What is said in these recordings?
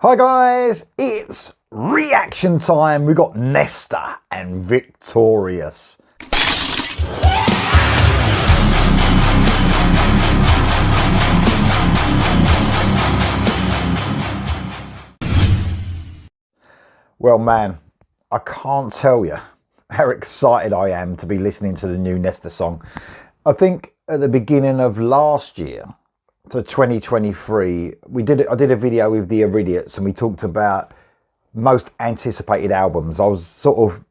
Hi guys, it's reaction time. We got Nestor and Victorious. Well man, I can't tell you how excited I am to be listening to the new Nestor song. I think at the beginning of last year, to 2023, I did a video with the Idiots and we talked about most anticipated albums. I was sort of,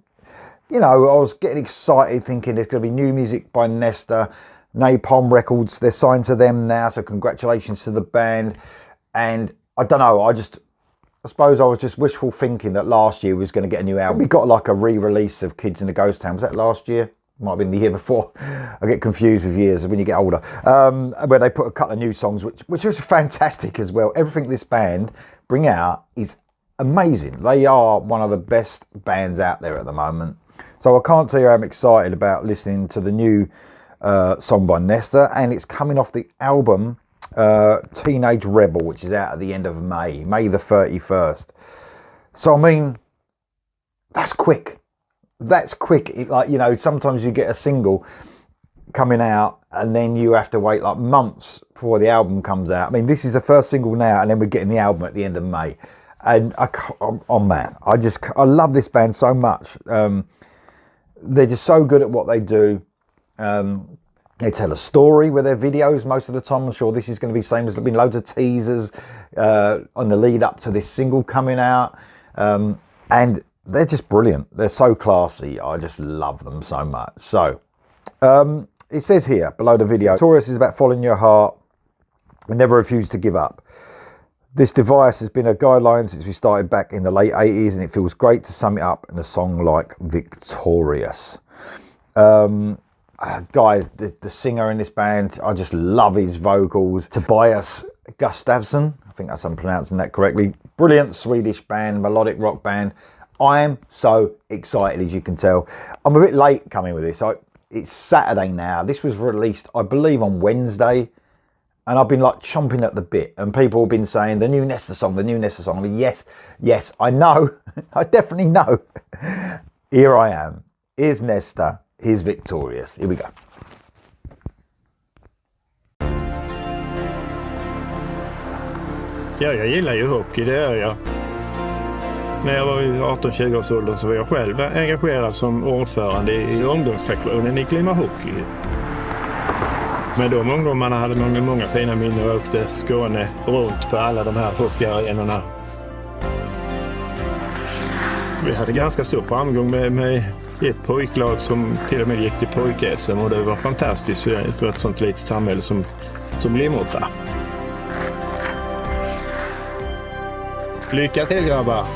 I was getting excited thinking there's going to be new music by Nestor. Napalm Records, they're signed to them now, so congratulations to the band. And I don't know, I suppose I was just wishful thinking that last year we was going to get a new album. We got like a re-release of Kids in a Ghost Town. Was that last year? Might have been the year before. I get confused with years when you get older. Where they put a couple of new songs, which was fantastic as well. Everything this band bring out is amazing. They are one of the best bands out there at the moment. So I can't tell you how I'm excited about listening to the new song by Nestor, and it's coming off the album Teenage Rebel, which is out at the end of May the 31st. So I mean, that's quick. That's quick. Sometimes you get a single coming out and then you have to wait like months before the album comes out. I mean, this is the first single now, and then we're getting the album at the end of May. And oh man, I love this band so much. They're just so good at what they do. They tell a story with their videos most of the time. I'm sure this is going to be the same. There's been loads of teasers on the lead up to this single coming out. And they're just brilliant. They're so classy. I just love them so much. So, it says here below the video, Victorious is about following your heart and never refuse to give up. This device has been a guideline since we started back in the late 80s, and it feels great to sum it up in a song like Victorious. Guy, the singer in this band, I just love his vocals. Tobias Gustafsson, I think I'm pronouncing that correctly. Brilliant Swedish band, melodic rock band. I am so excited, as you can tell. I'm a bit late coming with this. It's Saturday now. This was released, I believe, on Wednesday. And I've been like chomping at the bit. And people have been saying, the new Nestor song, the new Nestor song. I mean, yes, I know. I definitely know. Here I am. Here's Nestor. Here's Victorious. Here we go. Ja, jag gillar ju hockey, det gör jag. När jag var i 18-20 års ålder så var jag själv engagerad som ordförande i ungdomssektionen i Klima Hockey. Med de ungdomarna hade man många fina minnen och åkte Skåne runt på alla de här hockeyarenorna. Vi hade ganska stor framgång med ett pojklag som till och med gick till pojk-SM, och det var fantastiskt för ett sånt litet samhälle som Limortra. Lycka till grabbar!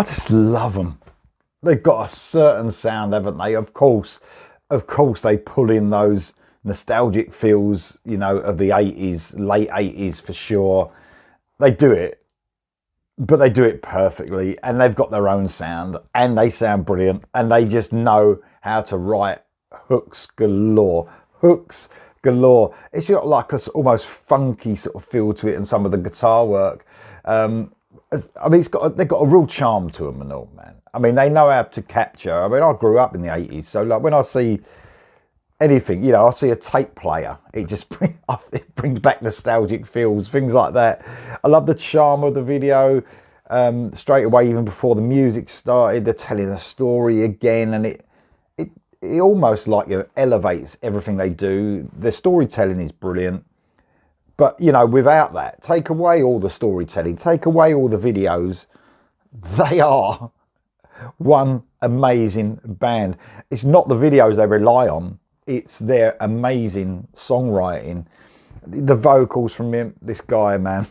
I just love them. They've got a certain sound, haven't they? Of course, they pull in those nostalgic feels, you know, of the 80s, late 80s for sure. They do it, but they do it perfectly, and they've got their own sound, and they sound brilliant, and they just know how to write hooks galore. Hooks galore. It's got like a almost funky sort of feel to it, and some of the guitar work. I mean, they've got a real charm to them and all, man. I mean, they know how to capture. I mean, I grew up in the 80s, so like when I see anything, you know, I see a tape player, it brings back nostalgic feels, things like that. I love the charm of the video. Straight away, even before the music started, they're telling a story again, and it almost like, you know, elevates everything they do. The storytelling is brilliant, but you know, without that, take away all the storytelling, take away all the videos, they are one amazing band. It's not the videos they rely on, it's their amazing songwriting. The vocals from this guy, man,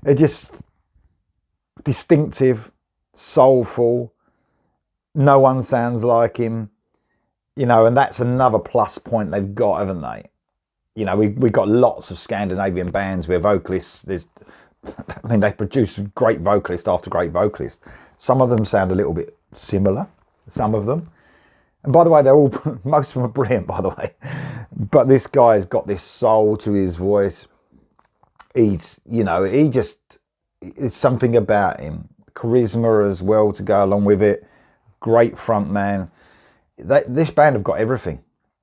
they're just distinctive, soulful. No one sounds like him, you know, and that's another plus point they've got, haven't they? You know, we've got lots of Scandinavian bands where vocalists, I mean, they produce great vocalist after great vocalist. Some of them sound a little bit similar, some of them. And by the way, most of them are brilliant, by the way. But this guy's got this soul to his voice. He's, you know, it's something about him. Charisma as well to go along with it. Great front man. This band have got everything.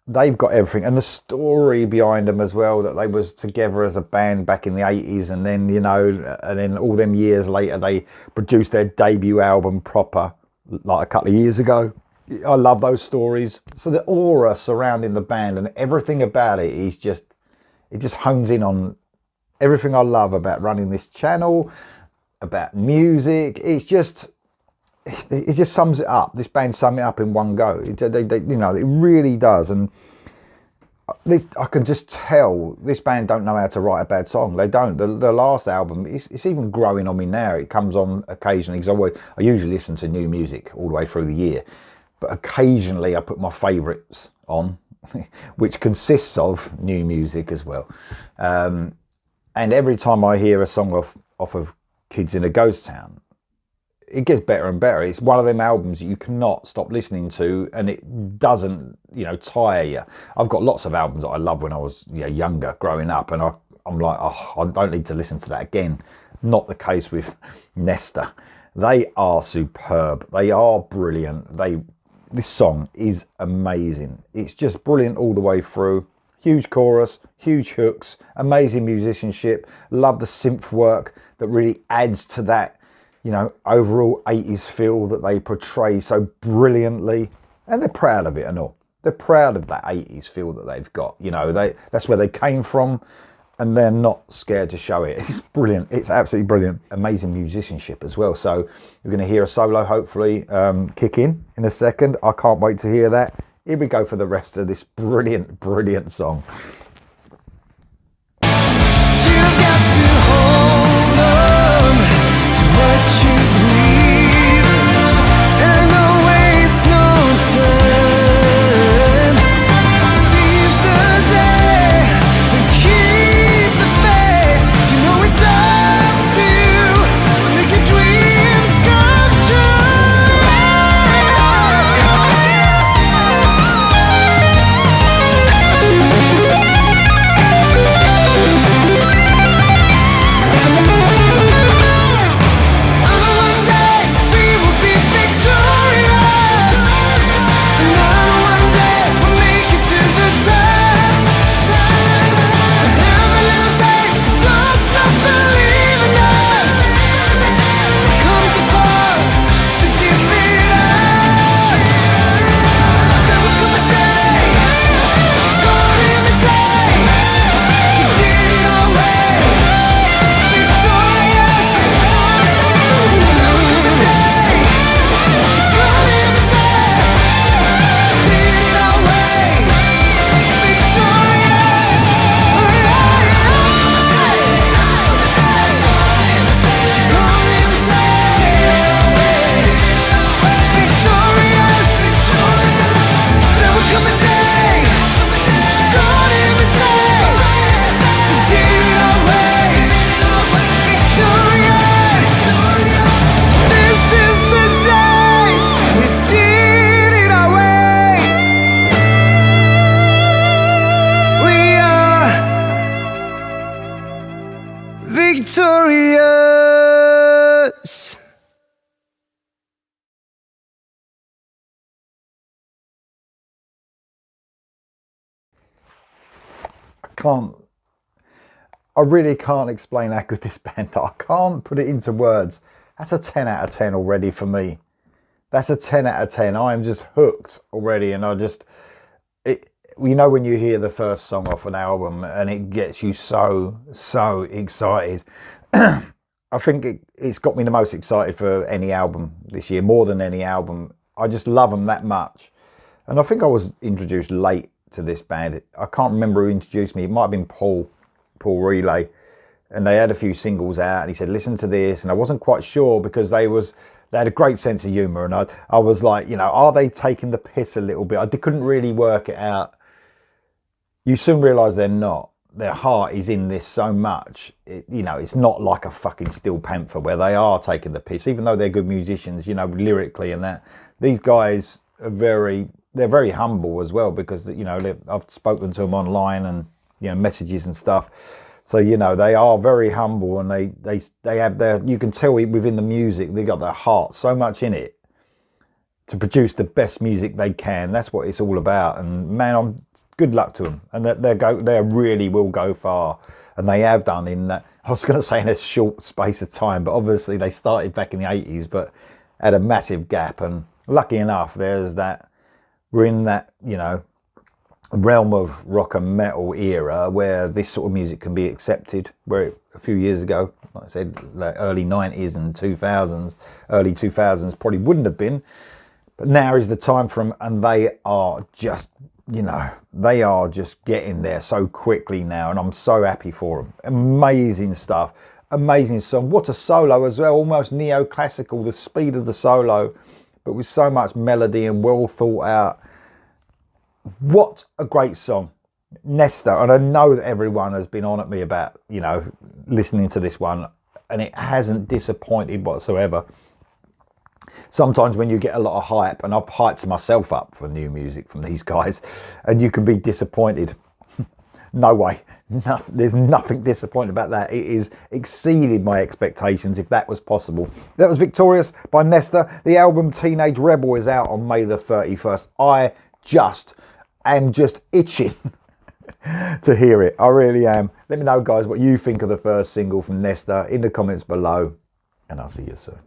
They've got everything. And the story behind them as well, that they was together as a band back in the 80s. And then, you know, and then all them years later, they produced their debut album proper, like a couple of years ago. I love those stories. So the aura surrounding the band and everything about it is just, it just hones in on everything I love about running this channel, about music. It just sums it up. This band sum it up in one go. You know, it really does. And I can just tell this band don't know how to write a bad song. They don't. The last album, it's even growing on me now. It comes on occasionally because I usually listen to new music all the way through the year. But occasionally I put my favourites on, which consists of new music as well. And every time I hear a song off of Kids in a Ghost Town, it gets better and better. It's one of them albums that you cannot stop listening to, and it doesn't, you know, tire you. I've got lots of albums that I loved when I was, you know, younger, growing up, and I'm like, oh, I don't need to listen to that again. Not the case with Nestor. They are superb. They are brilliant. This song is amazing. It's just brilliant all the way through. Huge chorus, huge hooks, amazing musicianship. Love the synth work that really adds to that, you know, overall 80s feel that they portray so brilliantly. And they're proud of it and all. They're proud of that 80s feel that they've got. You know, that's where they came from, and they're not scared to show it. It's brilliant. It's absolutely brilliant. Amazing musicianship as well. So you're going to hear a solo hopefully kick in a second. I can't wait to hear that. Here we go for the rest of this brilliant, brilliant song. really can't explain how good this band are. I can't put it into words. That's a 10 out of 10 already for me. That's a 10 out of 10. I am just hooked already, and you know when you hear the first song off an album and it gets you so excited. I think it's got me the most excited for any album this year, more than any album. I just love them that much. And I think I was introduced late to this band. I can't remember who introduced me. It might have been Paul Relay. And they had a few singles out and he said, listen to this. And I wasn't quite sure because they had a great sense of humour. And I was like, you know, are they taking the piss a little bit? I couldn't really work it out. You soon realise they're not. Their heart is in this so much. You know, it's not like a fucking Steel Panther where they are taking the piss, even though they're good musicians, you know, lyrically and that. These guys are they're very humble as well because, you know, I've spoken to them online and, you know, messages and stuff. So, you know, they are very humble and they have you can tell within the music, they got their heart so much in it to produce the best music they can. That's what it's all about. And man, good luck to them. And they really will go far. And they have done in that, I was going to say in a short space of time, but obviously they started back in the 80s, but had a massive gap. And lucky enough, we're in that, you know, realm of rock and metal era where this sort of music can be accepted, where a few years ago, like I said, like early 90s and 2000s, early 2000s probably wouldn't have been, but now is the time for them, and they are just, you know, they are just getting there so quickly now, and I'm so happy for them. Amazing stuff, amazing song. What a solo as well, almost neoclassical, the speed of the solo, but with so much melody and well thought out. What a great song. Nestor, and I know that everyone has been on at me about, you know, listening to this one, and it hasn't disappointed whatsoever. Sometimes when you get a lot of hype, and I've hyped myself up for new music from these guys, and you can be disappointed. No way. There's nothing disappointing about that. It has exceeded my expectations, if that was possible. That was Victorious by Nestor. The album Teenage Rebel is out on May the 31st. I am just itching to hear it. I really am. Let me know, guys, what you think of the first single from Nestor in the comments below, and I'll see you soon.